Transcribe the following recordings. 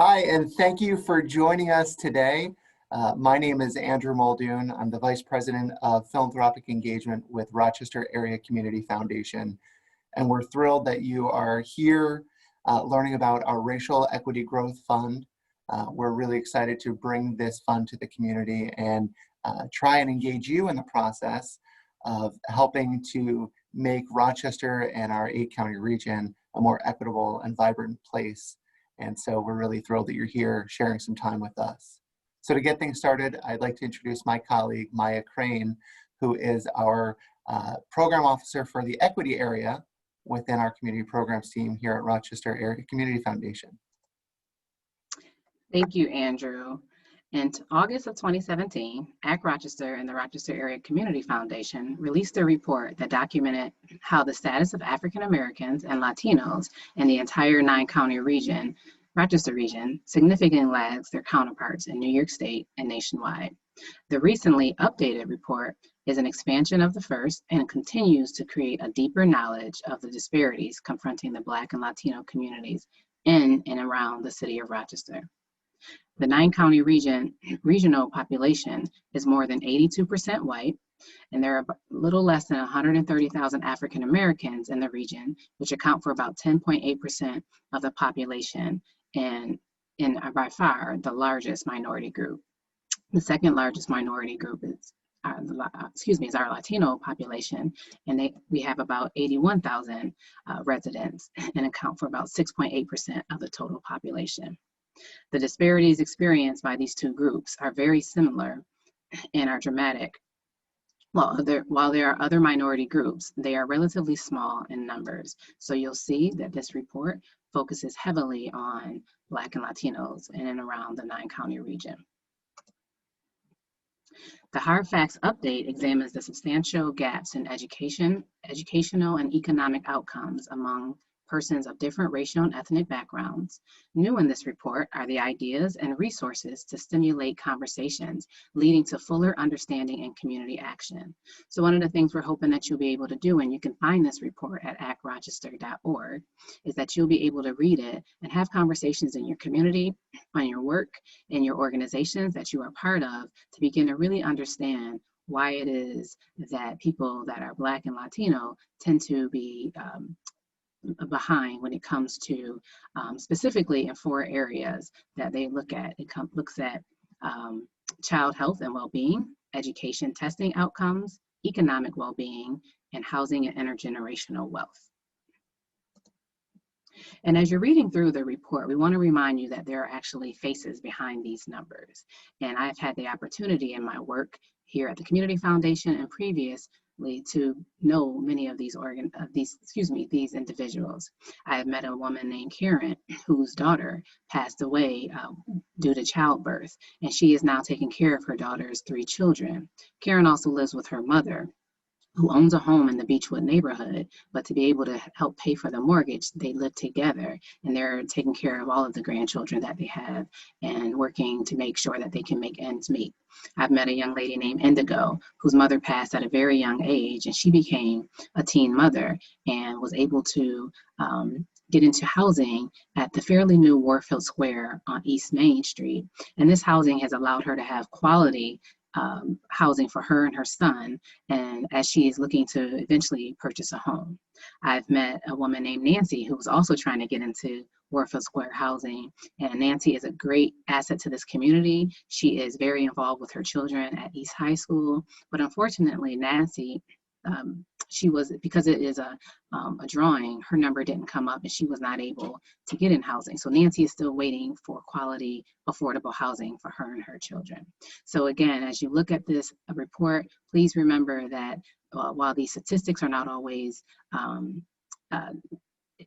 Hi, and thank you for joining us today. My name is Andrew Muldoon. I'm the Vice President of Philanthropic Engagement with Rochester Area Community Foundation. And we're thrilled that you are here learning about our Racial Equity Growth Fund. We're really excited to bring this fund to the community and try and engage you in the process of helping to make Rochester and our 8-county region a more equitable and vibrant place. And so we're really thrilled that you're here sharing some time with us. So to get things started, I'd like to introduce my colleague, Maya Crane, who is our program officer for the equity area within our community programs team here at Rochester Area Community Foundation. Thank you, Andrew. In August of 2017, ACT Rochester and the Rochester Area Community Foundation released a report that documented how the status of African Americans and Latinos in the entire 9-county region, Rochester region, significantly lags their counterparts in New York State and nationwide. The recently updated report is an expansion of the first and continues to create a deeper knowledge of the disparities confronting the Black and Latino communities in and around the city of Rochester. The 9-county regional population is more than 82% white, and there are a little less than 130,000 African Americans in the region, which account for about 10.8% of the population and by far the largest minority group. The second largest minority group is our Latino population, and we have about 81,000 residents and account for about 6.8% of the total population. The disparities experienced by these two groups are very similar and are dramatic. While there are other minority groups, they are relatively small in numbers. So you'll see that this report focuses heavily on Black and Latinos in and around the 9-county region. The Hard Facts Update examines the substantial gaps in educational and economic outcomes among persons of different racial and ethnic backgrounds. New in this report are the ideas and resources to stimulate conversations, leading to fuller understanding and community action. So one of the things we're hoping that you'll be able to do, and you can find this report at actrochester.org, is that you'll be able to read it and have conversations in your community, on your work, in your organizations that you are part of, to begin to really understand why it is that people that are Black and Latino tend to be behind when it comes to specifically in 4 areas that they look at. It looks at child health and well-being, education testing outcomes, economic well-being, and housing and intergenerational wealth. And as you're reading through the report, we want to remind you that there are actually faces behind these numbers. And I've had the opportunity in my work here at the Community Foundation and previously to know many of these individuals. I have met a woman named Karen whose daughter passed away due to childbirth, and she is now taking care of her daughter's 3 children. Karen also lives with her mother, who owns a home in the Beechwood neighborhood, but to be able to help pay for the mortgage, they live together and they're taking care of all of the grandchildren that they have and working to make sure that they can make ends meet. I've met a young lady named Indigo, whose mother passed at a very young age, and she became a teen mother and was able to get into housing at the fairly new Warfield Square on East Main Street. And this housing has allowed her to have quality housing for her and her son, and as she is looking to eventually purchase a home. I've met a woman named Nancy who was also trying to get into Warfield Square housing, and Nancy is a great asset to this community. She is very involved with her children at East High School, but unfortunately Nancy, because it is a drawing, her number didn't come up and she was not able to get in housing. So Nancy is still waiting for quality, affordable housing for her and her children. So again, as you look at this report, please remember that while these statistics are not always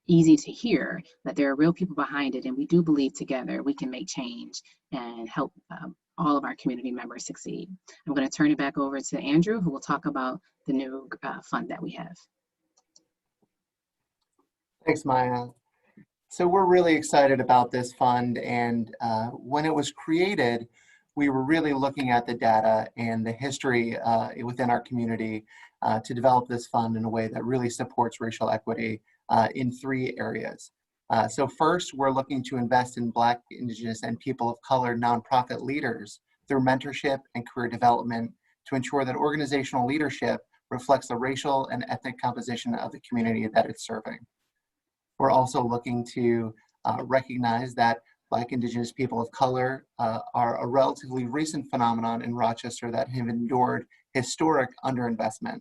easy to hear, that there are real people behind it, and we do believe together we can make change and help all of our community members succeed. I'm going to turn it back over to Andrew, who will talk about the new fund that we have. Thanks, Maya. So we're really excited about this fund, and when it was created, we were really looking at the data and the history within our community to develop this fund in a way that really supports racial equity in 3 areas. So first, we're looking to invest in Black, Indigenous, and people of color nonprofit leaders through mentorship and career development to ensure that organizational leadership reflects the racial and ethnic composition of the community that it's serving. We're also looking to recognize that Black, Indigenous people of color are a relatively recent phenomenon in Rochester that have endured historic underinvestment.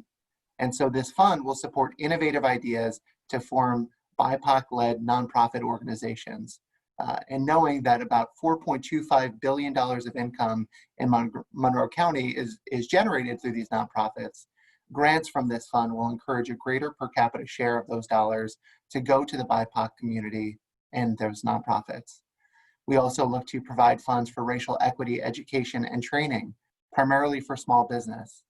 And so this fund will support innovative ideas to form BIPOC-led nonprofit organizations. And knowing that about $4.25 billion of income in Monroe County is generated through these nonprofits, grants from this fund will encourage a greater per capita share of those dollars to go to the BIPOC community and those nonprofits. We also look to provide funds for racial equity education and training, primarily for small business.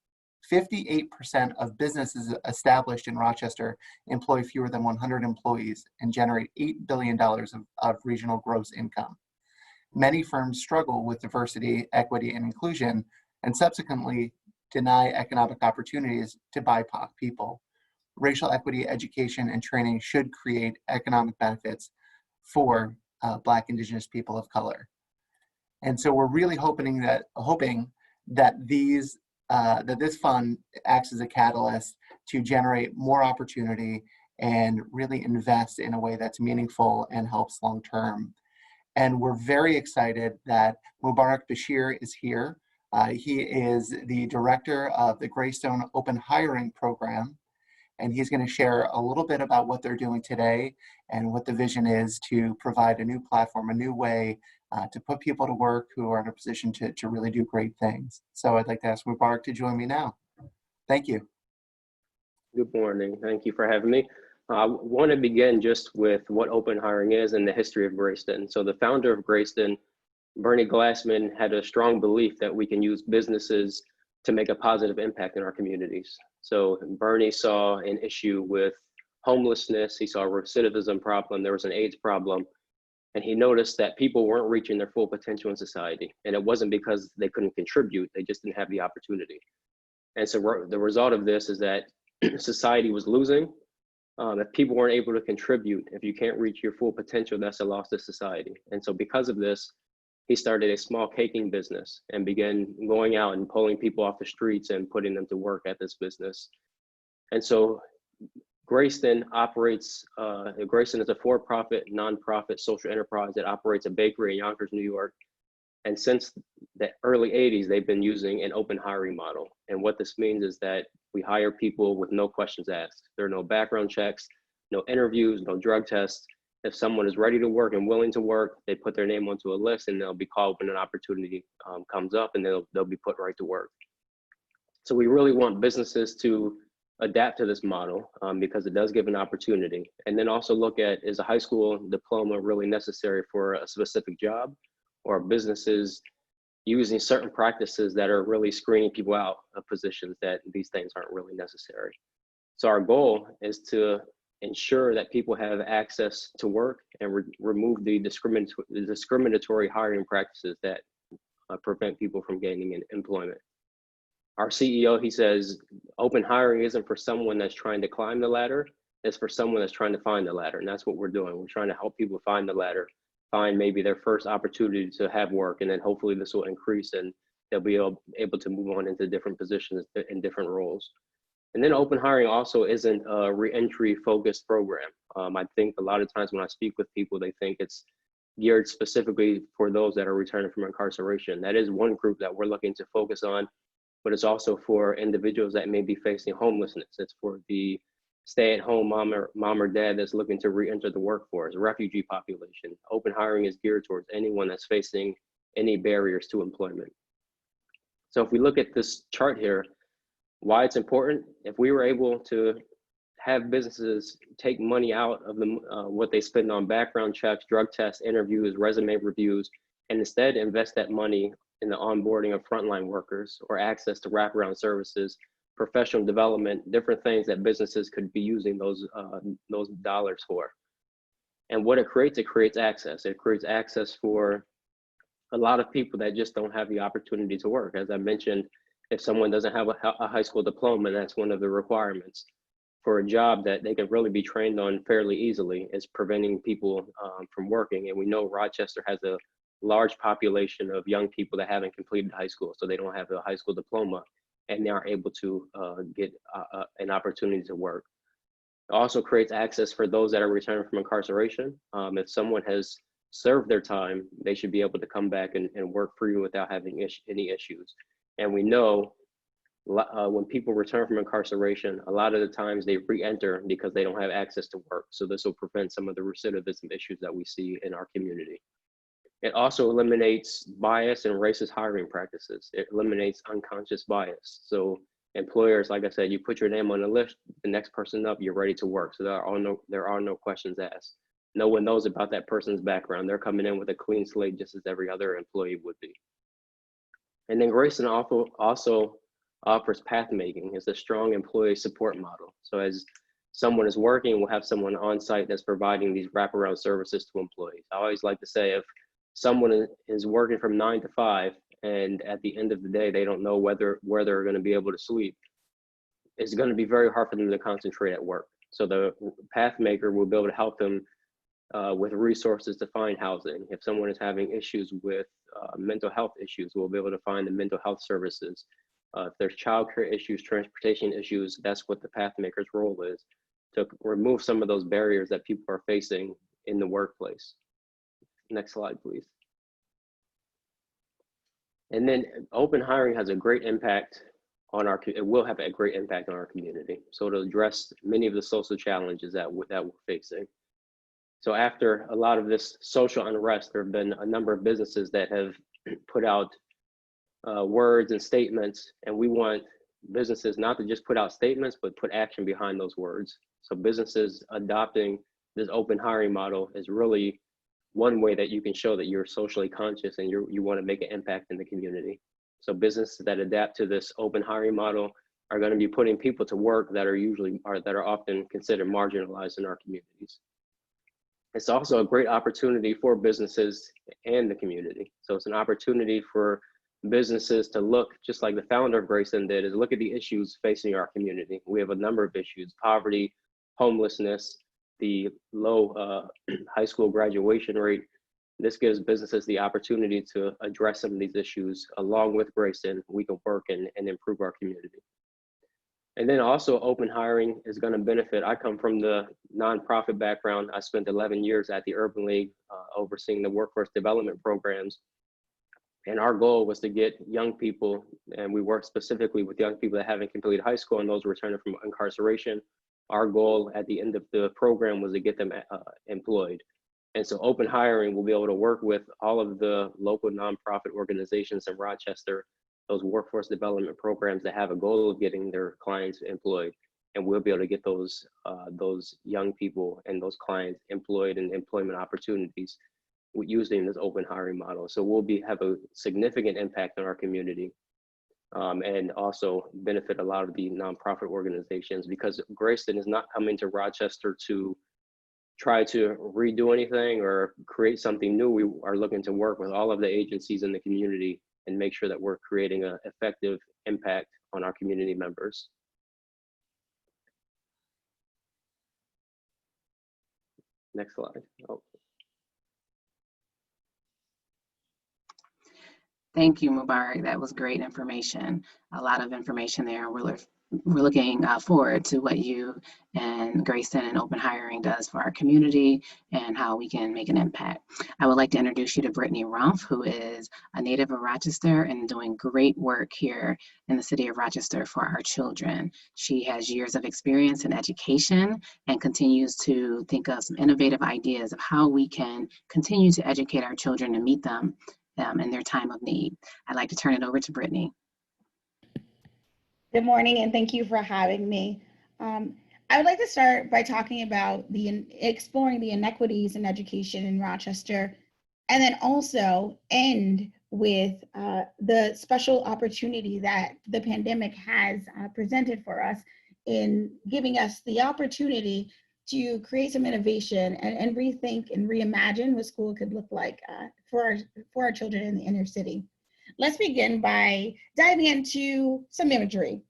58% of businesses established in Rochester employ fewer than 100 employees and generate $8 billion of regional gross income. Many firms struggle with diversity, equity, and inclusion, and subsequently deny economic opportunities to BIPOC people. Racial equity education and training should create economic benefits for Black, Indigenous people of color. And so we're really hoping that this fund acts as a catalyst to generate more opportunity and really invest in a way that's meaningful and helps long term. And we're very excited that Mubarak Bashir is here. He is the director of the Greystone Open Hiring Program, and he's going to share a little bit about what they're doing today and what the vision is to provide a new platform, a new way to put people to work who are in a position to really do great things. So I'd like to ask Mubarak to join me now. Thank you. Good morning. Thank you for having me. I want to begin just with what open hiring is and the history of Greystone. So the founder of Greystone, Bernie Glassman, had a strong belief that we can use businesses to make a positive impact in our communities. So Bernie saw an issue with homelessness, he saw a recidivism problem, there was an AIDS problem, and he noticed that people weren't reaching their full potential in society. And it wasn't because they couldn't contribute, they just didn't have the opportunity. And so the result of this is that society was losing. If people weren't able to contribute, if you can't reach your full potential, that's a loss to society. And so because of this, he started a small caking business and began going out and pulling people off the streets and putting them to work at this business. And so Greystone operates, Greystone is a for-profit, nonprofit social enterprise that operates a bakery in Yonkers, New York. And since the early 80s, they've been using an open hiring model. And what this means is that we hire people with no questions asked. There are no background checks, no interviews, no drug tests. If someone is ready to work and willing to work, they put their name onto a list and they'll be called when an opportunity comes up, and they'll be put right to work. So we really want businesses to adapt to this model because it does give an opportunity. And then also look at, is a high school diploma really necessary for a specific job, or businesses using certain practices that are really screening people out of positions that these things aren't really necessary. So our goal is to ensure that people have access to work and remove the discriminatory hiring practices that prevent people from gaining employment. Our CEO, he says, open hiring isn't for someone that's trying to climb the ladder, it's for someone that's trying to find the ladder. And that's what we're doing. We're trying to help people find the ladder, find maybe their first opportunity to have work, and then hopefully this will increase and they'll be able to move on into different positions in different roles. And then open hiring also isn't a re-entry focused program. I think a lot of times when I speak with people, they think it's geared specifically for those that are returning from incarceration. That is one group that we're looking to focus on, but it's also for individuals that may be facing homelessness. It's for the stay-at-home mom or dad that's looking to re-enter the workforce, refugee population. Open hiring is geared towards anyone that's facing any barriers to employment. So if we look at this chart here, why it's important, if we were able to have businesses take money out of what they spend on background checks, drug tests, interviews, resume reviews, and instead invest that money in the onboarding of frontline workers or access to wraparound services, professional development, different things that businesses could be using those dollars for. And what it creates access. It creates access for a lot of people that just don't have the opportunity to work. As I mentioned, if someone doesn't have a high school diploma, that's one of the requirements. for a job that they can really be trained on fairly easily is preventing people from working. And we know Rochester has a large population of young people that haven't completed high school, so they don't have a high school diploma, and they are able to get an opportunity to work. It also creates access for those that are returning from incarceration. If someone has served their time, they should be able to come back and work free without having any issues. And we know when people return from incarceration, a lot of the times they re-enter because they don't have access to work. So this will prevent some of the recidivism issues that we see in our community. It also eliminates bias and racist hiring practices. It eliminates unconscious bias. So employers, like I said, you put your name on the list, the next person up, you're ready to work. So there are no questions asked. No one knows about that person's background. They're coming in with a clean slate just as every other employee would be. And then Grayston also offers path making. It's a strong employee support model. So as someone is working, we'll have someone on site that's providing these wraparound services to employees. I always like to say, if someone is working from 9 to 5 and at the end of the day, they don't know where they're going to be able to sleep, it's going to be very hard for them to concentrate at work. So the path maker will be able to help them with resources to find housing. If someone is having issues with mental health issues, we'll be able to find the mental health services. If there's childcare issues, transportation issues, that's what the path maker's role is, to remove some of those barriers that people are facing in the workplace. Next slide, please. And then open hiring has a great impact on it will have a great impact on our community. So to address many of the social challenges that we're facing. So after a lot of this social unrest, there have been a number of businesses that have put out words and statements, and we want businesses not to just put out statements, but put action behind those words. So businesses adopting this open hiring model is really one way that you can show that you're socially conscious and you want to make an impact in the community. So businesses that adapt to this open hiring model are going to be putting people to work that are often considered marginalized in our communities. It's also a great opportunity for businesses and the community. So it's an opportunity for businesses to look, just like the founder of Grayston did, is look at the issues facing our community. We have a number of issues: poverty, homelessness, the low high school graduation rate. This gives businesses the opportunity to address some of these issues. Along with Grayston, we can work and improve our community. And then also open hiring is going to benefit. I come from the nonprofit background. I spent 11 years at the Urban League overseeing the workforce development programs. And our goal was to get young people, and we work specifically with young people that haven't completed high school and those returning from incarceration. Our goal at the end of the program was to get them employed. And so open hiring will be able to work with all of the local nonprofit organizations in Rochester, those workforce development programs that have a goal of getting their clients employed. And we'll be able to get those young people and those clients employed in employment opportunities using this open hiring model. So we'll have a significant impact on our community. And also benefit a lot of the nonprofit organizations, because Grayston is not coming to Rochester to try to redo anything or create something new. We are looking to work with all of the agencies in the community and make sure that we're creating an effective impact on our community members. Next slide. Oh. Thank you, Mubarak. That was great information. A lot of information there. We're looking forward to what you and Grayston and Open Hiring does for our community and how we can make an impact. I would like to introduce you to Brittany Rumph, who is a native of Rochester and doing great work here in the city of Rochester for our children. She has years of experience in education and continues to think of some innovative ideas of how we can continue to educate our children and meet them in their time of need. I'd like to turn it over to Brittany. Good morning, and thank you for having me. I would like to start by talking about exploring the inequities in education in Rochester, and then also end with the special opportunity that the pandemic has presented for us in giving us the opportunity to create some innovation and rethink and reimagine what school could look like for our children in the inner city. Let's begin by diving into some imagery.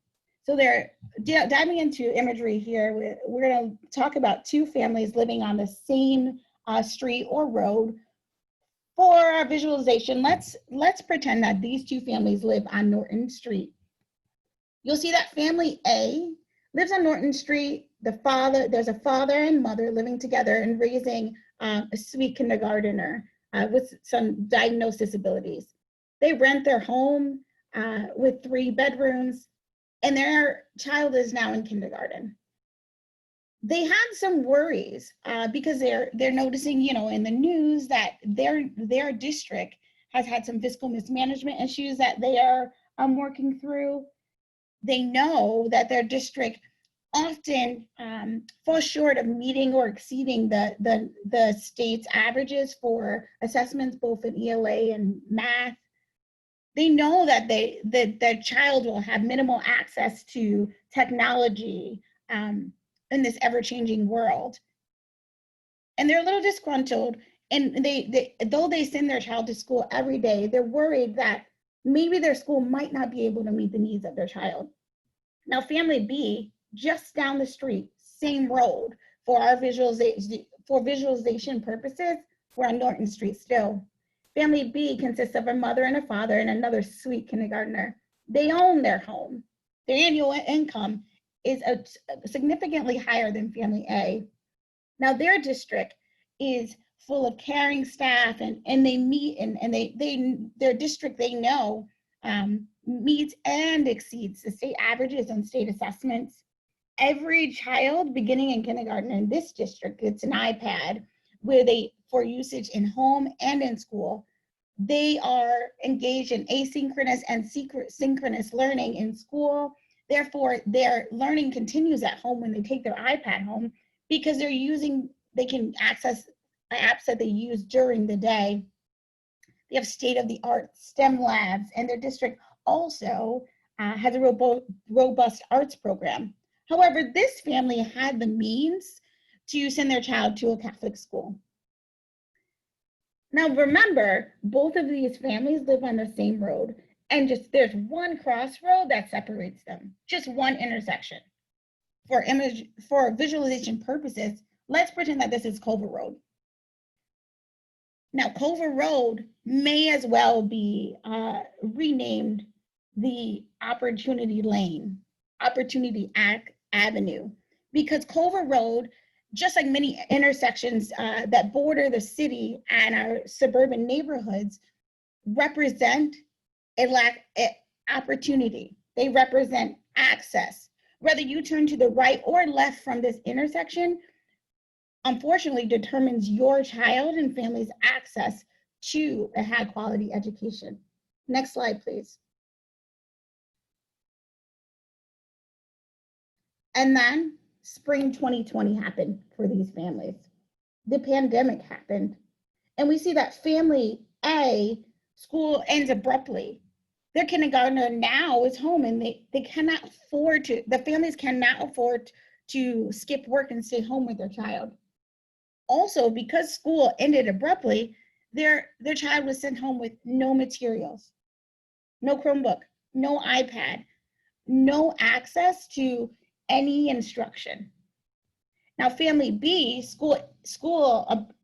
So they're diving into imagery here. We're going to talk about two families living on the same street or road. For our visualization, let's pretend that these two families live on Norton Street. You'll see that family A lives on Norton Street. There's a father and mother living together and raising a sweet kindergartner with some diagnosed disabilities. They rent their home with 3 bedrooms, and their child is now in kindergarten. They had some worries because they're noticing, in the news that their district has had some fiscal mismanagement issues that they are working through. They know that their district often falls short of meeting or exceeding the state's averages for assessments, both in ELA and math. They know that their child will have minimal access to technology in this ever-changing world. And they're a little disgruntled, and though they send their child to school every day, they're worried that maybe their school might not be able to meet the needs of their child. Now, family B, just down the street, same road, for visualization purposes, we're on Norton Street still. Family B consists of a mother and a father and another sweet kindergartner. They own their home. Their annual income is significantly higher than family A. Now, their district is full of caring staff, and they meet, and their district, they know, meets and exceeds the state averages on state assessments. Every child beginning in kindergarten in this district gets an iPad for usage in home and in school. They are engaged in asynchronous and synchronous learning in school. Therefore, their learning continues at home when they take their iPad home, because they can access apps that they use during the day. They have state-of-the-art STEM labs, and their district also has a robust arts program. However, this family had the means to send their child to a Catholic school. Now remember, both of these families live on the same road, and there's one crossroad that separates them, just one intersection. For visualization purposes, let's pretend that this is Culver Road. Now, Culver Road may as well be renamed the Opportunity Lane, Opportunity Avenue, because Culver Road, just like many intersections that border the city and our suburban neighborhoods, represent opportunity. They represent access. Whether you turn to the right or left from this intersection, unfortunately, determines your child and family's access to a high quality education. Next slide, please. And then spring 2020 happened for these families. The pandemic happened. And we see that family A, school ends abruptly. Their kindergartner now is home, and they cannot afford to, the families cannot afford to skip work and stay home with their child. Also, because school ended abruptly, their child was sent home with no materials, no Chromebook, no iPad, no access to any instruction. Now, family B, school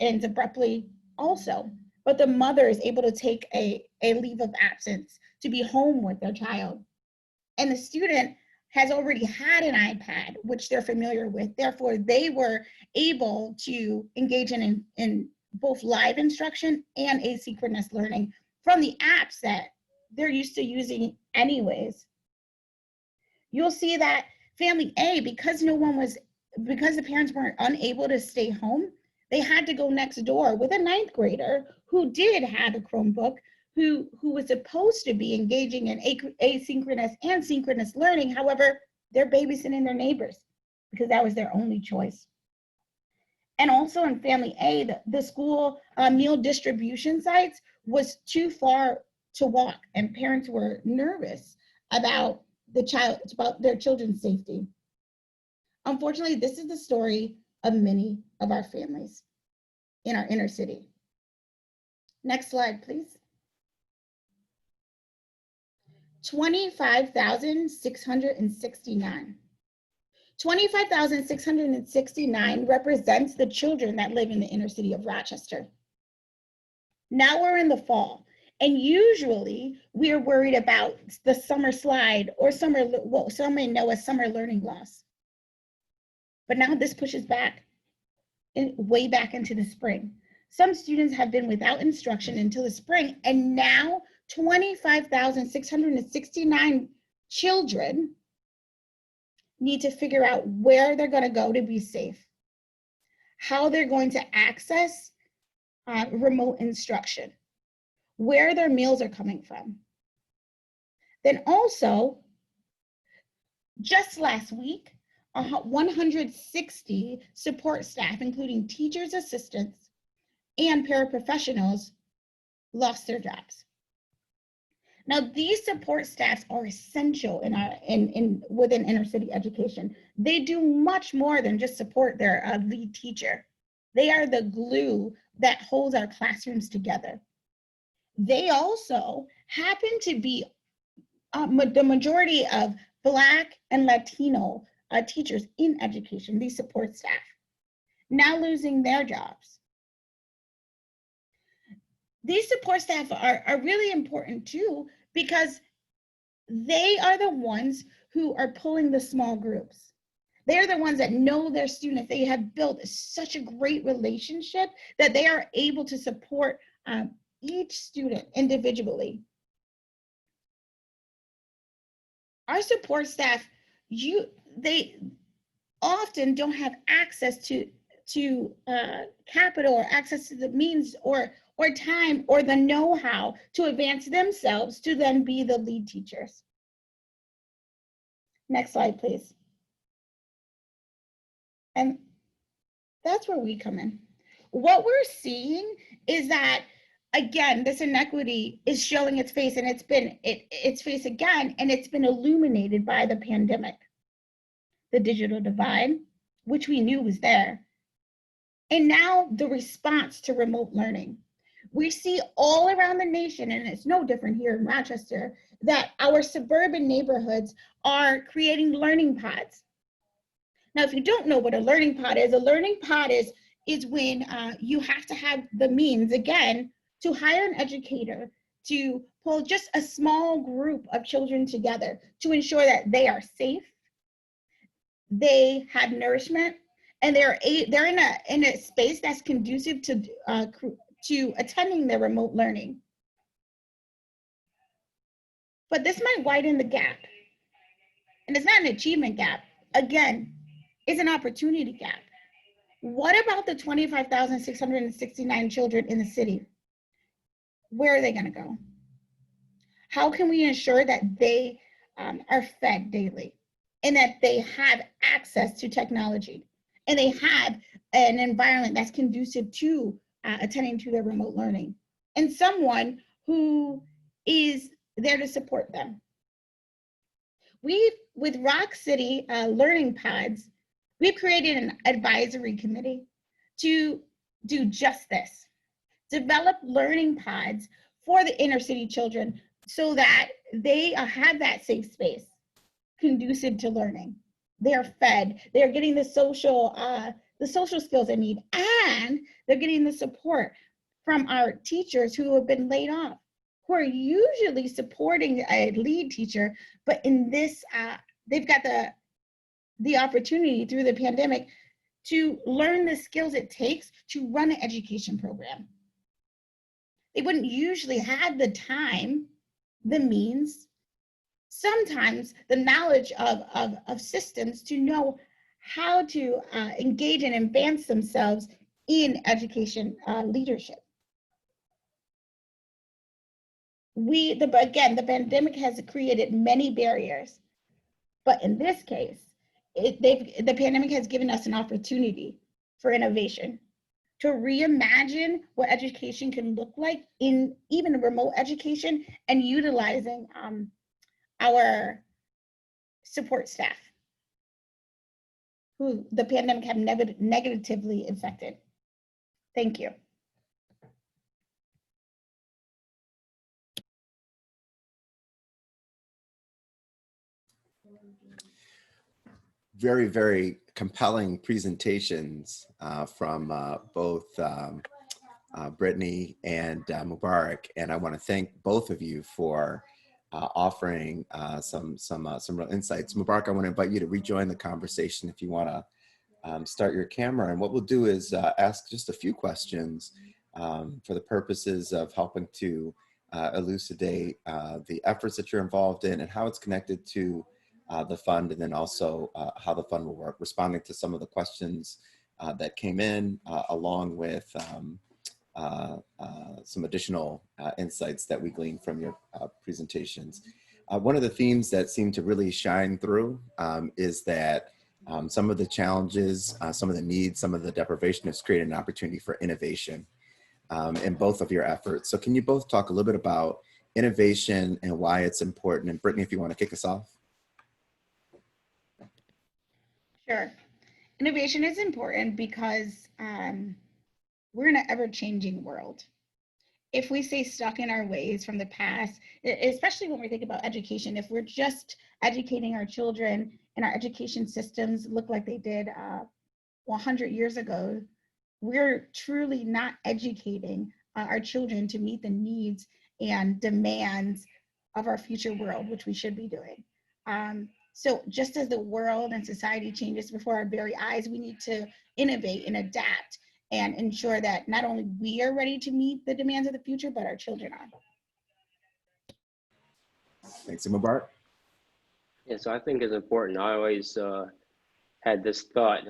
ends abruptly also, but the mother is able to take a leave of absence to be home with their child. And the student has already had an iPad, which they're familiar with. Therefore, they were able to engage in both live instruction and asynchronous learning from the apps that they're used to using anyways. You'll see that family A, because the parents weren't unable to stay home, they had to go next door with a 9th grader who did have a Chromebook, who was supposed to be engaging in asynchronous and synchronous learning. However, they're babysitting their neighbors because that was their only choice. And also in family A, the school meal distribution sites was too far to walk, and parents were nervous about their children's safety. Unfortunately, this is the story of many of our families in our inner city. Next slide, please. 25,669. 25,669 represents the children that live in the inner city of Rochester. Now we're in the fall, and usually we're worried about the summer slide or what some may know as summer learning loss. But now this pushes back, way back into the spring. Some students have been without instruction until the spring, and now 25,669 children need to figure out where they're going to go to be safe, how they're going to access remote instruction, where their meals are coming from. Then also, just last week, 160 support staff, including teachers, assistants, and paraprofessionals, lost their jobs. Now, these support staffs are essential within inner city education. They do much more than just support their lead teacher. They are the glue that holds our classrooms together. They also happen to be the majority of Black and Latino teachers in education, these support staff, now losing their jobs. These support staff are really important too, because they are the ones who are pulling the small groups. They're the ones that know their students. They have built such a great relationship that they are able to support each student individually. Our support staff, they often don't have access to capital or access to the means or time or the know-how to advance themselves to then be the lead teachers. Next slide, please. And that's where we come in. What we're seeing is that, again, this inequity is showing its face, and it's been its face again, and it's been illuminated by the pandemic. The digital divide, which we knew was there, and now the response to remote learning. We see all around the nation, and it's no different here in Rochester, that our suburban neighborhoods are creating learning pods. Now, if you don't know what a learning pod is, a learning pod is when you have to have the means, again, to hire an educator to pull just a small group of children together to ensure that they are safe, they have nourishment, and they're in a space that's conducive to attending their remote learning. But this might widen the gap. And it's not an achievement gap. Again, it's an opportunity gap. What about the 25,669 children in the city? Where are they going to go? How can we ensure that they are fed daily and that they have access to technology and they have an environment that's conducive to attending to their remote learning, and someone who is there to support them? With Rock City Learning Pods, we've created an advisory committee to do just this: develop learning pods for the inner city children so that they have that safe space conducive to learning. They're fed, they're getting the social skills they need, and they're getting the support from our teachers who have been laid off, who are usually supporting a lead teacher, but in this, they've got the opportunity through the pandemic to learn the skills it takes to run an education program. They wouldn't usually have the time, the means, sometimes the knowledge of systems to know how to engage and advance themselves in education leadership. Again, the pandemic has created many barriers, but in this case, the pandemic has given us an opportunity for innovation, to reimagine what education can look like in even remote education, and utilizing our support staff who the pandemic have negatively affected. Thank you. very, very compelling presentations from both Brittany and Mubarak, and I want to thank both of you for offering some real insights. Mubarak, I want to invite you to rejoin the conversation if you want to start your camera, and what we'll do is ask just a few questions for the purposes of helping to elucidate the efforts that you're involved in and how it's connected to the fund, and then also how the fund will work, responding to some of the questions that came in, along with some additional insights that we gleaned from your presentations. One of the themes that seemed to really shine through is that some of the challenges, some of the needs, some of the deprivation has created an opportunity for innovation in both of your efforts. So can you both talk a little bit about innovation and why it's important? And Brittany, if you want to kick us off. Sure. Innovation is important because we're in an ever-changing world. If we stay stuck in our ways from the past, especially when we think about education, if we're just educating our children and our education systems look like they did 100 years ago, we're truly not educating our children to meet the needs and demands of our future world, which we should be doing. So just as the world and society changes before our very eyes, we need to innovate and adapt and ensure that not only we are ready to meet the demands of the future, but our children are. Thanks, Mubarak. Yeah, so I think it's important. I always had this thought,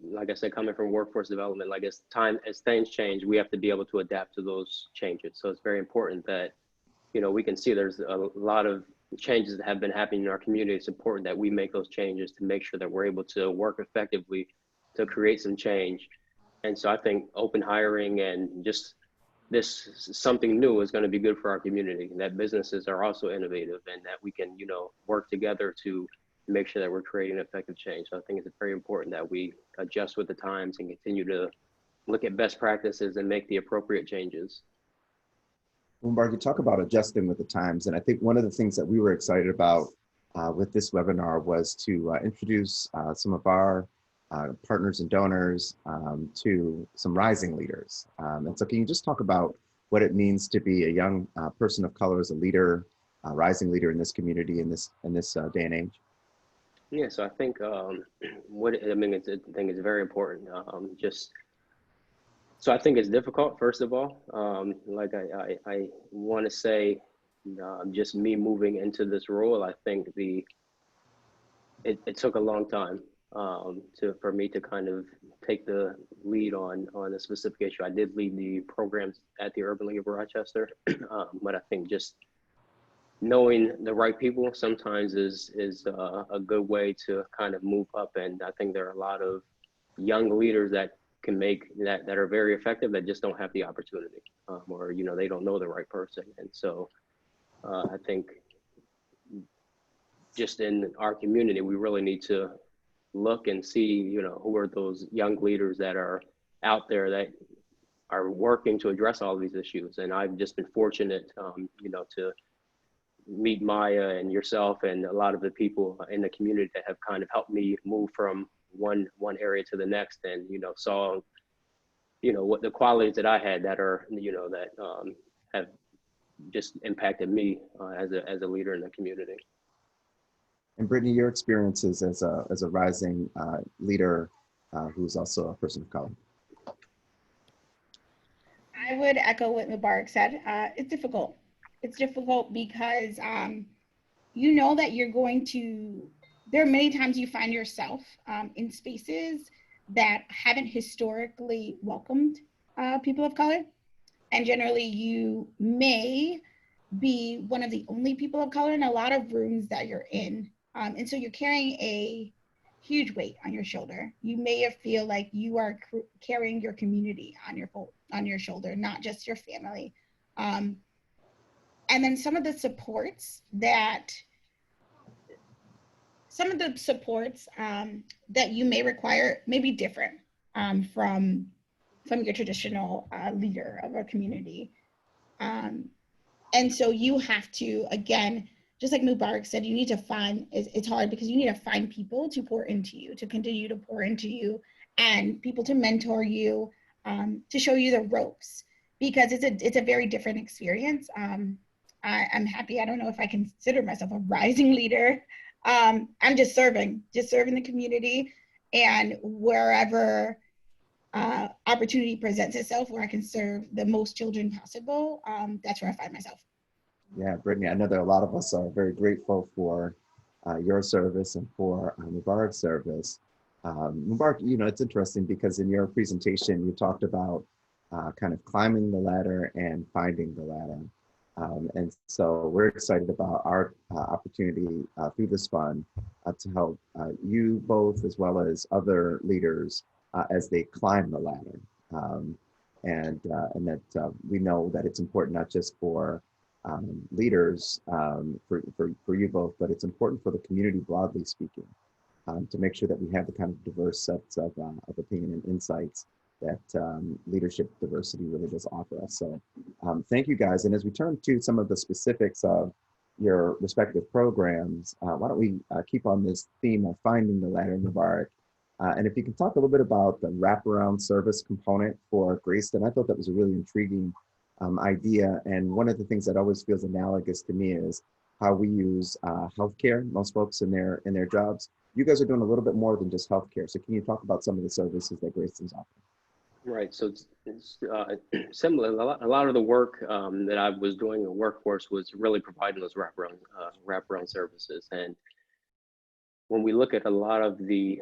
like I said, coming from workforce development, like as things change, we have to be able to adapt to those changes. So it's very important that, you know, we can see there's a lot of changes that have been happening in our community. It's important that we make those changes to make sure that we're able to work effectively to create some change. And so I think open hiring and just this something new is going to be good for our community, and that businesses are also innovative and that we can, you know, work together to make sure that we're creating effective change. So I think it's very important that we adjust with the times and continue to look at best practices and make the appropriate changes. Mubarak, you talk about adjusting with the times, and I think one of the things that we were excited about with this webinar was to introduce some of our partners and donors to some rising leaders. And so can you just talk about what it means to be a young person of color as a leader, rising leader in this community in this day and age? Yeah, so I think I think it's very important. So I think it's difficult, first of all. Like I want to say, just me moving into this role, I think it took a long time for me to kind of take the lead on a specific issue. I did lead the programs at the Urban League of Rochester, but I think just knowing the right people sometimes is a good way to kind of move up. And I think there are a lot of young leaders that can make that are very effective that just don't have the opportunity, or, you know, they don't know the right person. And so I think just in our community, we really need to look and see, you know, who are those young leaders that are out there that are working to address all these issues. And I've just been fortunate, you know, to meet Maya and yourself and a lot of the people in the community that have kind of helped me move from one area to the next, and, you know, saw, you know, what the qualities that I had that are, you know, that have just impacted me as a leader in the community. And Brittany, your experiences as a rising leader who's also a person of color. I would echo what Mubarak said. It's difficult. It's difficult because you know that you're going to, there are many times you find yourself in spaces that haven't historically welcomed people of color. And generally you may be one of the only people of color in a lot of rooms that you're in. And so you're carrying a huge weight on your shoulder. You may feel like you are carrying your community on your shoulder, not just your family. And then some of the supports that you may require may be different from your traditional leader of a community. And so you have to, again, just like Mubarak said, you need to find, it's hard because you need to find people to pour into you, to continue to pour into you, and people to mentor you, to show you the ropes, because it's a very different experience. I'm happy. I don't know if I consider myself a rising leader. I'm just serving the community, and wherever opportunity presents itself where I can serve the most children possible, that's where I find myself. Yeah, Brittany, I know that a lot of us are very grateful for your service and for Mubarak's service. Mubarak, you know, it's interesting because in your presentation, you talked about kind of climbing the ladder and finding the ladder. And so we're excited about our opportunity through this fund to help you both as well as other leaders as they climb the ladder. And that we know that it's important not just for leaders, for you both, but it's important for the community broadly speaking, to make sure that we have the kind of diverse sets of opinion and insights that leadership diversity really does offer us. So thank you guys. And as we turn to some of the specifics of your respective programs, why don't we keep on this theme of finding the ladder, Mubarak. And if you can talk a little bit about the wraparound service component for Grayston. I thought that was a really intriguing idea. And one of the things that always feels analogous to me is how we use healthcare, most folks in their jobs. You guys are doing a little bit more than just healthcare. So can you talk about some of the services that Grayston's offering? Right. So it's similar. A lot of the work that I was doing in the workforce was really providing those wraparound services. And when we look at a lot of the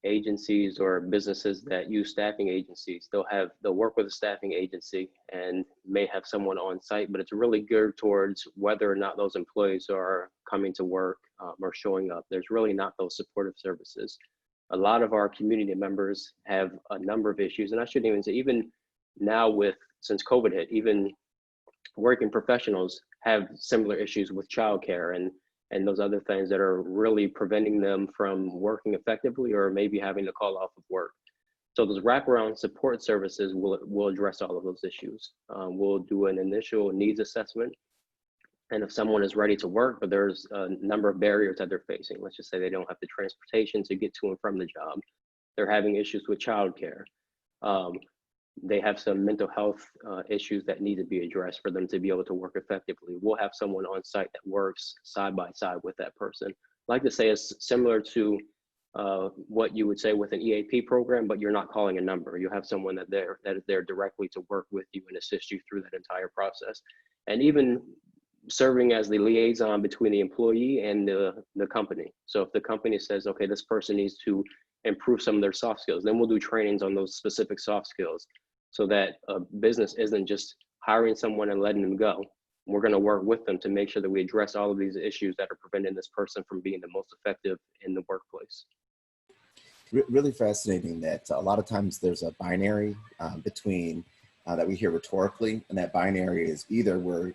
agencies or businesses that use staffing agencies, they'll work with a staffing agency and may have someone on site, but it's really geared towards whether or not those employees are coming to work or showing up. There's really not those supportive services. A lot of our community members have a number of issues, and I shouldn't even say, even now since COVID hit, even working professionals have similar issues with childcare and those other things that are really preventing them from working effectively or maybe having to call off of work. So those wraparound support services will address all of those issues. We'll do an initial needs assessment. And if someone is ready to work, but there's a number of barriers that they're facing, let's just say they don't have the transportation to get to and from the job. They're having issues with childcare. They have some mental health issues that need to be addressed for them to be able to work effectively. We'll have someone on site that works side by side with that person. I like to say it's similar to what you would say with an EAP program, but you're not calling a number. You have someone that is there directly to work with you and assist you through that entire process. And even serving as the liaison between the employee and the company. So if the company says, okay, this person needs to improve some of their soft skills, then we'll do trainings on those specific soft skills so that a business isn't just hiring someone and letting them go. We're going to work with them to make sure that we address all of these issues that are preventing this person from being the most effective in the workplace. Really fascinating that a lot of times there's a binary between that we hear rhetorically, and that binary is either we're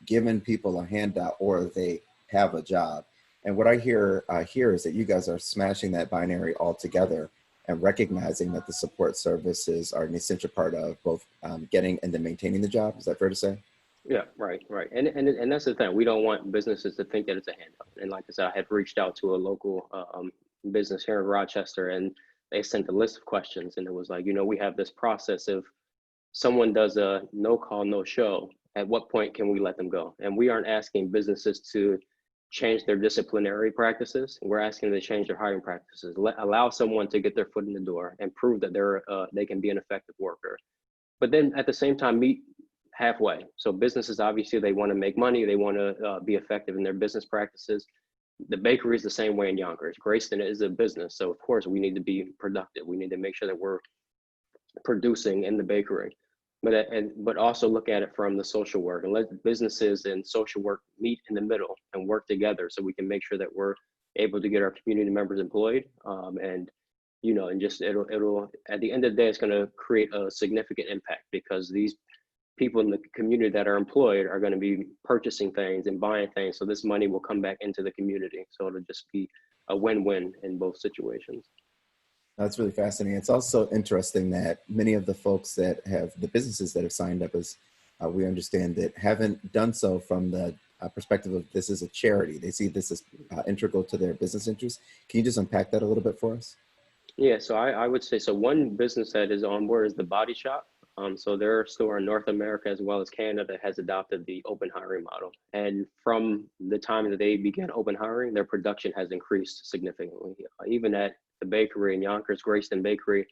giving people a handout or they have a job. And what I hear here is that you guys are smashing that binary altogether and recognizing that the support services are an essential part of both getting and then maintaining the job. Is that fair to say? Yeah, right. And that's the thing. We don't want businesses to think that it's a handout. And like I said, I had reached out to a local business here in Rochester, and they sent a list of questions. And it was like, we have this process of someone does a no call, no show. At what point can we let them go? And we aren't asking businesses to change their disciplinary practices. We're asking them to change their hiring practices. Allow someone to get their foot in the door and prove that they can be an effective worker. But then at the same time, meet halfway. So businesses, obviously, they want to make money. They want to be effective in their business practices. The bakery is the same way in Yonkers. Grayston is a business. So of course, we need to be productive. We need to make sure that we're producing in the bakery. But also look at it from the social work, and let businesses and social work meet in the middle and work together so we can make sure that we're able to get our community members employed. And just it'll at the end of the day, it's going to create a significant impact because these people in the community that are employed are going to be purchasing things and buying things. So this money will come back into the community. So it'll just be a win-win in both situations. That's really fascinating. It's also interesting that many of the folks the businesses that have signed up, as we understand it, haven't done so from the perspective of this is a charity. They see this as integral to their business interests. Can you just unpack that a little bit for us? Yeah, so I would say, so one business that is on board is the Body Shop. So their store in North America as well as Canada has adopted the open hiring model. And from the time that they began open hiring, their production has increased significantly. Even at the bakery in Yonkers, Grayston Bakery,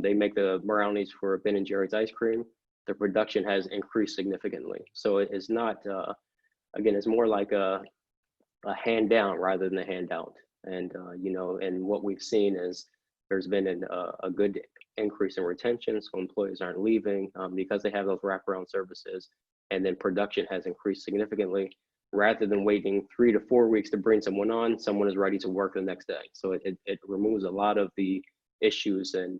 they make the brownies for Ben and Jerry's ice cream. Their production has increased significantly. So it is not, again, it's more like a hand down rather than a handout. And, you know, and what we've seen is there's been a good increase in retention. So employees aren't leaving because they have those wraparound services. And then production has increased significantly. Rather than waiting 3 to 4 weeks to bring someone on, someone is ready to work the next day. So it removes a lot of the issues and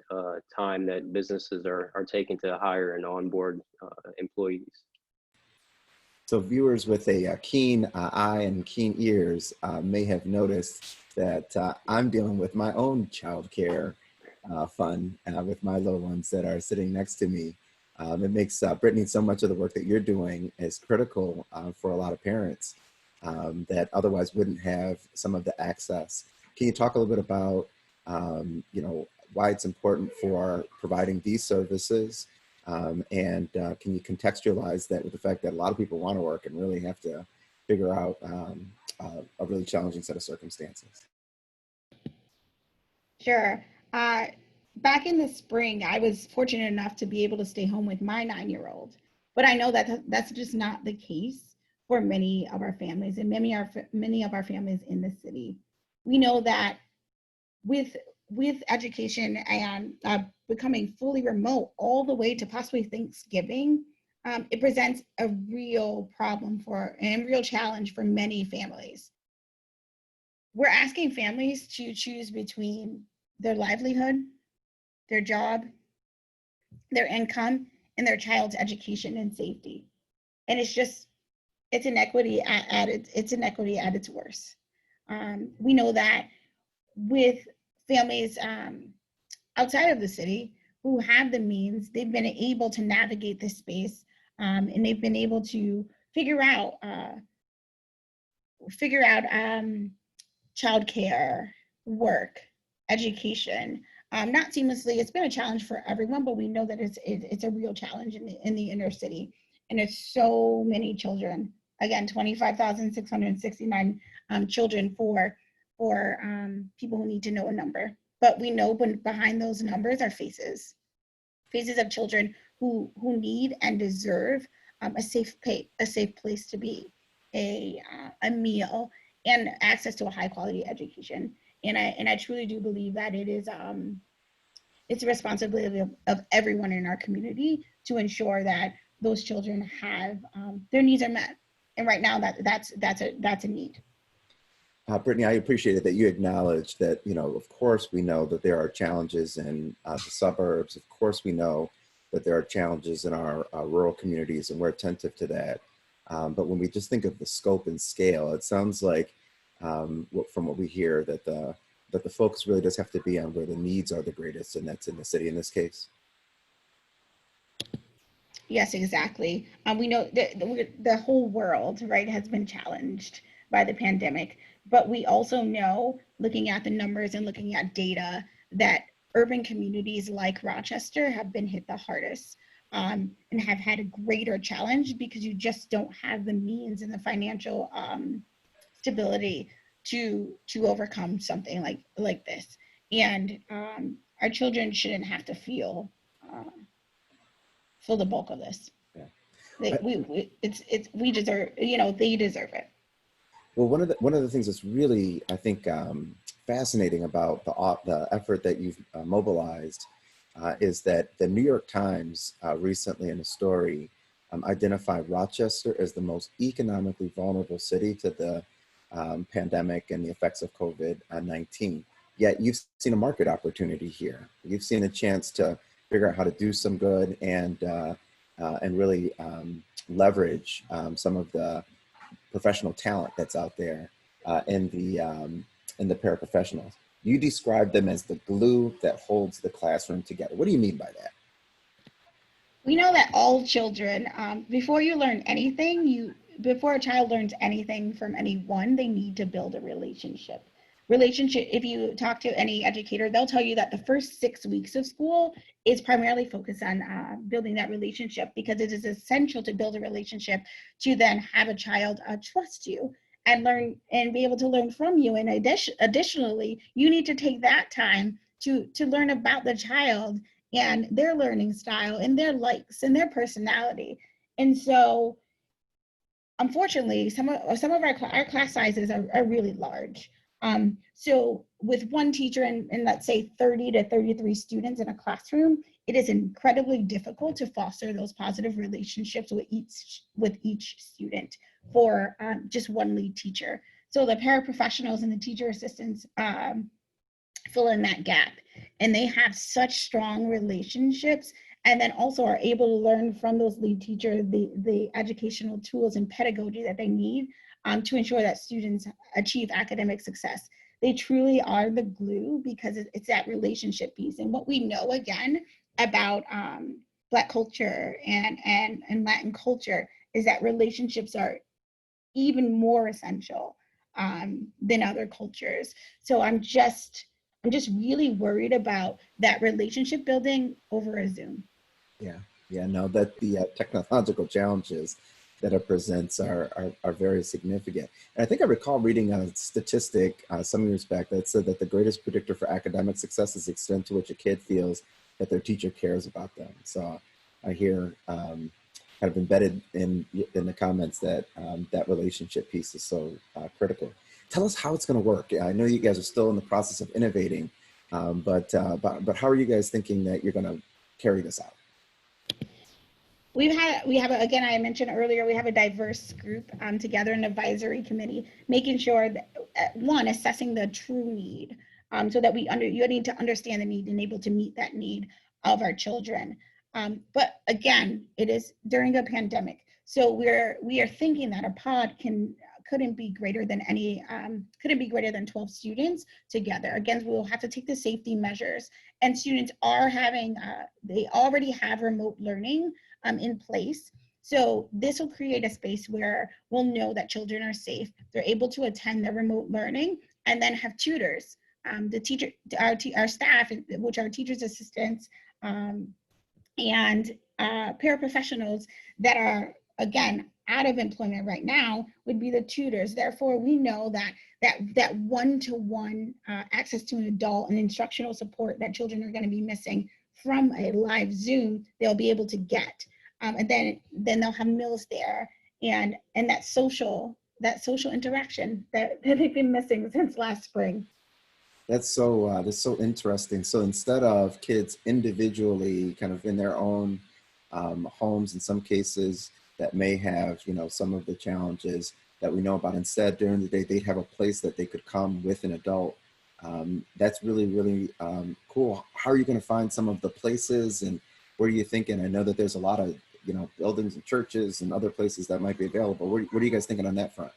time that businesses are taking to hire and onboard employees. So viewers with a keen eye and keen ears may have noticed that I'm dealing with my own childcare fun with my little ones that are sitting next to me. It makes Brittany, so much of the work that you're doing is critical for a lot of parents that otherwise wouldn't have some of the access. Can you talk a little bit about you know, why it's important for providing these services? And can you contextualize that with the fact that a lot of people want to work and really have to figure out a really challenging set of circumstances? Sure. Back in the spring, I was fortunate enough to be able to stay home with my 9-year-old. But I know that that's just not the case for many of our families and many of our families in the city. We know that with education and becoming fully remote all the way to possibly Thanksgiving, it presents a real problem and real challenge for many families. We're asking families to choose between their livelihood, their job, their income, and their child's education and safety. And it's inequity at its worst. We know that with families outside of the city who have the means, they've been able to navigate this space, and they've been able to figure out childcare, work, education, not seamlessly. It's been a challenge for everyone, but we know that it's a real challenge in the inner city, and it's so many children. Again, 25,669 children for people who need to know a number. But we know behind those numbers are faces of children who need and deserve a safe place to be, a meal, and access to a high quality education. And I truly do believe that it's a responsibility of everyone in our community to ensure that those children have their needs are met. And right now that's a need. Brittany, I appreciated that you acknowledged that, you know, of course we know that there are challenges in the suburbs. Of course we know that there are challenges in our rural communities, and we're attentive to that. But when we just think of the scope and scale, it sounds like from what we hear that the focus really does have to be on where the needs are the greatest, and that's in the city in this case. Yes, exactly. We know the whole world, right, has been challenged by the pandemic, but we also know, looking at the numbers and looking at data, that urban communities like Rochester have been hit the hardest and have had a greater challenge because you just don't have the means and the financial stability to overcome something like this. And our children shouldn't have to feel the bulk of this. Yeah. We deserve, they deserve it. Well, one of the things that's really, I think, fascinating about the effort that you've mobilized is that the New York Times recently, in a story, identified Rochester as the most economically vulnerable city to the pandemic and the effects of COVID-19. Yet you've seen a market opportunity here. You've seen a chance to figure out how to do some good and really leverage some of the professional talent that's out there in the paraprofessionals. You describe them as the glue that holds the classroom together. What do you mean by that? We know that all children, before you learn anything, before a child learns anything from anyone, they need to build a relationship. If you talk to any educator, they'll tell you that the first 6 weeks of school is primarily focused on building that relationship, because it is essential to build a relationship to then have a child trust you and learn and be able to learn from you. And additionally, you need to take that time to learn about the child and their learning style and their likes and their personality. And so, unfortunately, some of our class sizes are really large. So with one teacher and let's say 30 to 33 students in a classroom, it is incredibly difficult to foster those positive relationships with each student for just one lead teacher. So the paraprofessionals and the teacher assistants fill in that gap, and they have such strong relationships, and then also are able to learn from those lead teachers the educational tools and pedagogy that they need to ensure that students achieve academic success. They truly are the glue, because it's that relationship piece. And what we know, again, about Black culture and Latin culture is that relationships are even more essential than other cultures. So I'm just really worried about that relationship building over a Zoom. Yeah, no, that the technological challenges that it presents are very significant. And I think I recall reading a statistic some years back that said that the greatest predictor for academic success is the extent to which a kid feels that their teacher cares about them. So I hear kind of embedded in the comments that that relationship piece is so critical. Tell us how it's going to work. I know you guys are still in the process of innovating, but how are you guys thinking that you're going to carry this out? We have again, I mentioned earlier, we have a diverse group together, an advisory committee, making sure that one, assessing the true need, so that you need to understand the need and able to meet that need of our children. But again, it is during a pandemic, so we are thinking that a pod couldn't be greater than 12 students together. Again, we'll have to take the safety measures, and students are they already have remote learning in place. So this will create a space where we'll know that children are safe. They're able to attend their remote learning and then have tutors. Our staff, which are teachers' assistants and paraprofessionals that are, again, out of employment right now, would be the tutors. Therefore, we know that one-to-one access to an adult and instructional support that children are going to be missing from a live Zoom, they'll be able to get. And then they'll have meals there, and that social interaction that they've been missing since last spring. That's so interesting. So instead of kids individually kind of in their own homes, in some cases that may have, some of the challenges that we know about, instead during the day, they'd have a place that they could come with an adult. That's really, really cool. How are you going to find some of the places, and where are you thinking? I know that there's a lot of, buildings and churches and other places that might be available. What are you guys thinking on that front?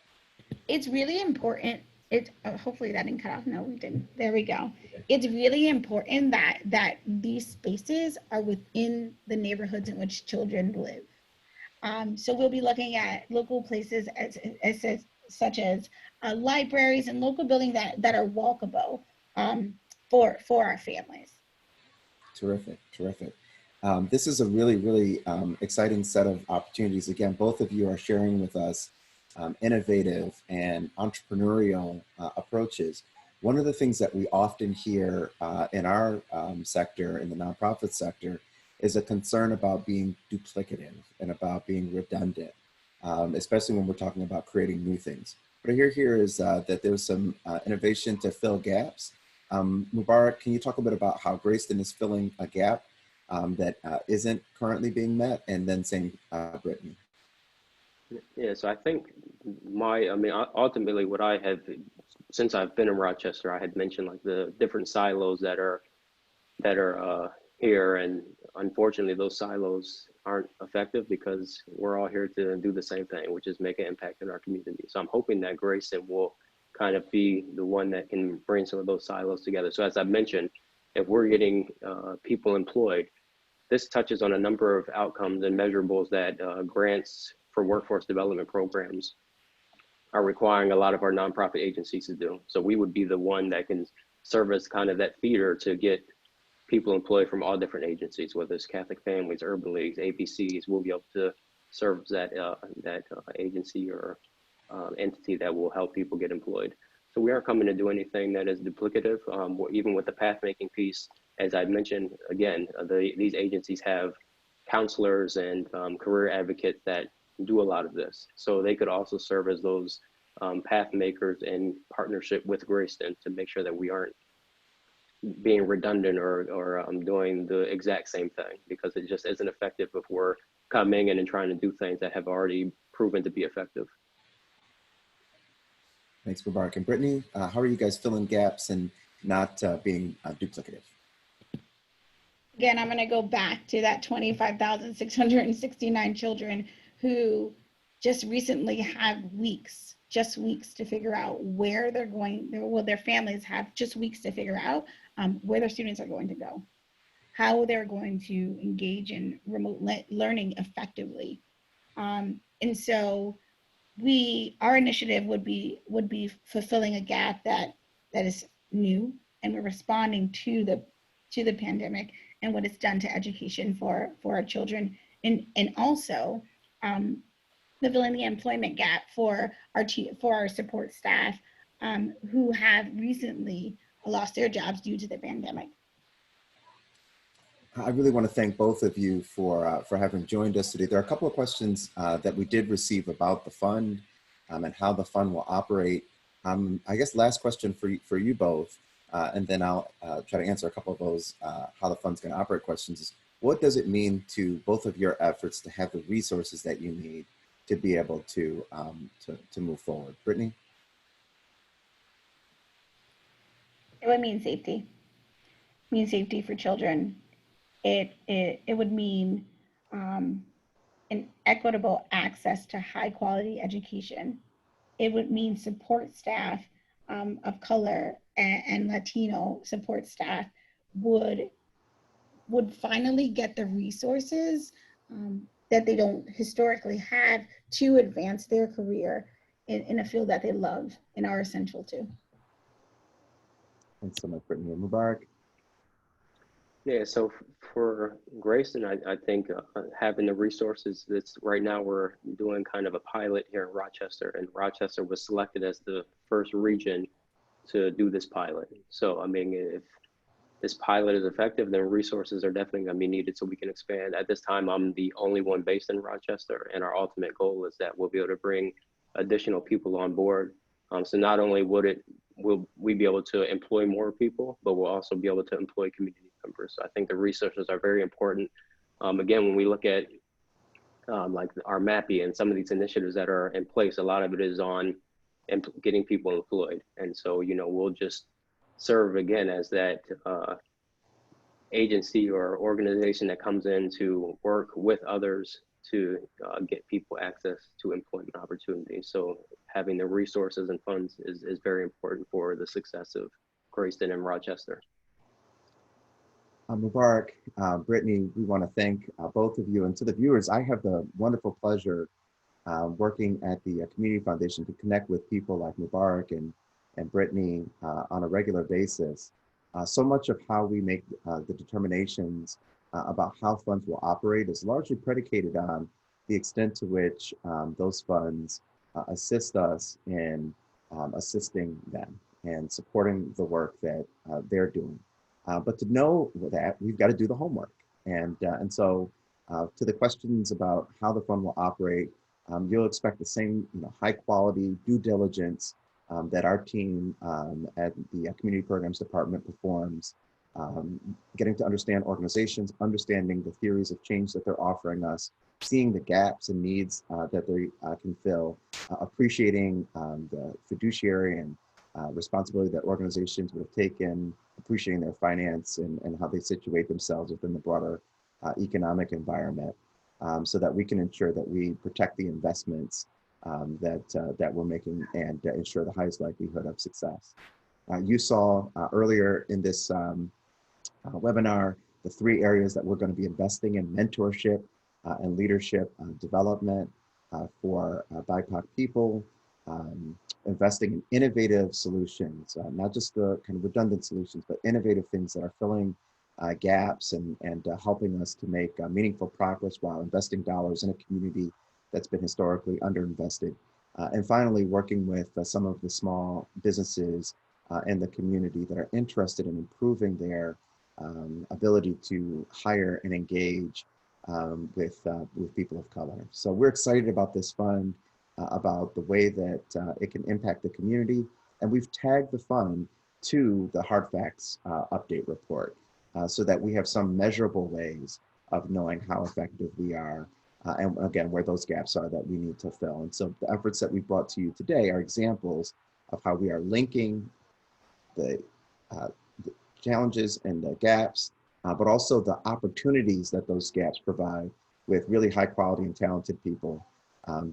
It's really important. Hopefully that didn't cut off. No, we didn't. There we go. It's really important that these spaces are within the neighborhoods in which children live. So we'll be looking at local places such as libraries and local buildings that are walkable for our families. Terrific. This is a really, really exciting set of opportunities. Again, both of you are sharing with us innovative and entrepreneurial approaches. One of the things that we often hear in our sector, in the nonprofit sector, is a concern about being duplicative and about being redundant, especially when we're talking about creating new things. What I hear here is that there's some innovation to fill gaps. Mubarak, can you talk a bit about how Grayston is filling a gap that isn't currently being met? And then same, Brittany. Yeah, so I think ultimately what I have, since I've been in Rochester, I had mentioned like the different silos that are here, and unfortunately those silos aren't effective because we're all here to do the same thing, which is make an impact in our community. So I'm hoping that Grayston will kind of be the one that can bring some of those silos together. So as I mentioned, if we're getting people employed, this touches on a number of outcomes and measurables that grants for workforce development programs are requiring a lot of our nonprofit agencies to do. So we would be the one that can serve as kind of that feeder to get people employed from all different agencies, whether it's Catholic Families, Urban Leagues, ABCs. We'll be able to serve as that agency or entity that will help people get employed. So we aren't coming to do anything that is duplicative. Even with the path making piece, as I mentioned, again, these agencies have counselors and career advocates that do a lot of this. So they could also serve as those path makers in partnership with Greyston to make sure that we aren't being redundant or doing the exact same thing, because it just isn't effective if we're coming in and trying to do things that have already proven to be effective. Thanks, Mubarak. And Brittany, how are you guys filling gaps and not being duplicative? Again, I'm going to go back to that 25,669 children who just recently have weeks to figure out where they're going. Well, their families have just weeks to figure out where their students are going to go, how they're going to engage in remote learning effectively. And so our initiative would be fulfilling a gap that is new, and we're responding to the pandemic and what it's done to education for our children, and also fulfilling the employment gap for our support staff who have recently lost their jobs due to the pandemic. I really want to thank both of you for having joined us today. There are a couple of questions that we did receive about the fund and how the fund will operate. I guess last question for you both, and then I'll try to answer a couple of those how the fund's going to operate questions. Is what does it mean to both of your efforts to have the resources that you need to be able to move forward? Brittany? It would mean safety. It means safety for children. It would mean an equitable access to high quality education. It would mean support staff of color and Latino support staff would finally get the resources that they don't historically have to advance their career in a field that they love and are essential to. Thanks so much, Brittany. And Mubarak? Yeah, so for Greyston, I think having the resources, that's right now we're doing kind of a pilot here in Rochester, and Rochester was selected as the first region to do this pilot. So, I mean, if this pilot is effective, then resources are definitely going to be needed so we can expand. At this time, I'm the only one based in Rochester, and our ultimate goal is that we'll be able to bring additional people on board. So not only will we be able to employ more people, but we'll also be able to employ community members. So I think the resources are very important. Again, when we look at like our MAPI and some of these initiatives that are in place, a lot of it is on getting people employed. And so, you know, we'll just serve again as that agency or organization that comes in to work with others to get people access to employment opportunities. So having the resources and funds is very important for the success of Greyston and Rochester. Mubarak, Brittany, we want to thank both of you. And to the viewers, I have the wonderful pleasure working at the Community Foundation to connect with people like Mubarak and Brittany on a regular basis. So much of how we make the determinations about how funds will operate is largely predicated on the extent to which those funds assist us in assisting them and supporting the work that they're doing. But to know that, we've got to do the homework. And so to the questions about how the fund will operate, you'll expect the same high quality due diligence that our team at the Community Programs Department performs, getting to understand organizations, understanding the theories of change that they're offering us, seeing the gaps and needs that they can fill, appreciating the fiduciary and responsibility that organizations would have taken, appreciating their finance and how they situate themselves within the broader economic environment, so that we can ensure that we protect the investments that we're making and ensure the highest likelihood of success. You saw earlier in this webinar the 3 areas that we're going to be investing in: mentorship and leadership development, for BIPOC people, investing in innovative solutions, not just the kind of redundant solutions, but innovative things that are filling gaps and helping us to make meaningful progress while investing dollars in a community that's been historically underinvested. And finally, working with some of the small businesses in the community that are interested in improving their ability to hire and engage with people of color. So we're excited about this fund, about the way that it can impact the community. And we've tagged the fund to the Hard Facts update report so that we have some measurable ways of knowing how effective we are and again, where those gaps are that we need to fill. And so the efforts that we brought to you today are examples of how we are linking the challenges and the gaps, but also the opportunities that those gaps provide with really high quality and talented people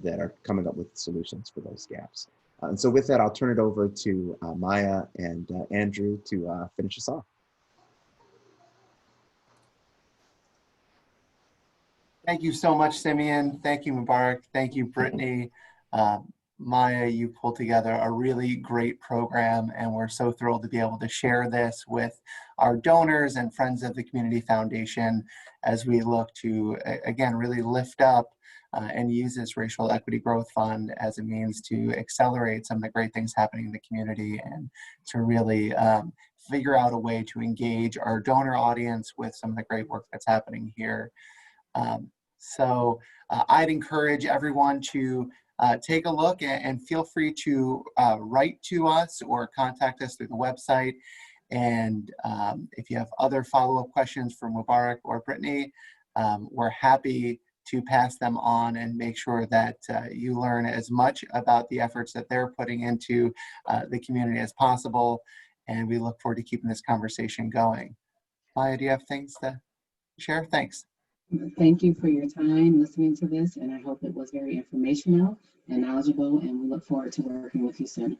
that are coming up with solutions for those gaps. And so with that, I'll turn it over to Maya and Andrew to finish us off. Thank you so much, Simeon. Thank you, Mubarak. Thank you, Brittany. Maya, you pulled together a really great program, and we're so thrilled to be able to share this with our donors and friends of the Community Foundation as we look to, again, really lift up and use this Racial Equity Growth Fund as a means to accelerate some of the great things happening in the community and to really figure out a way to engage our donor audience with some of the great work that's happening here. So I'd encourage everyone to take a look and feel free to write to us or contact us through the website. And if you have other follow-up questions for Mubarak or Brittany, we're happy to pass them on and make sure that you learn as much about the efforts that they're putting into the community as possible. And we look forward to keeping this conversation going. Maya, do you have things to share? Thanks. Thank you for your time listening to this, and I hope it was very informational and knowledgeable, and we look forward to working with you soon.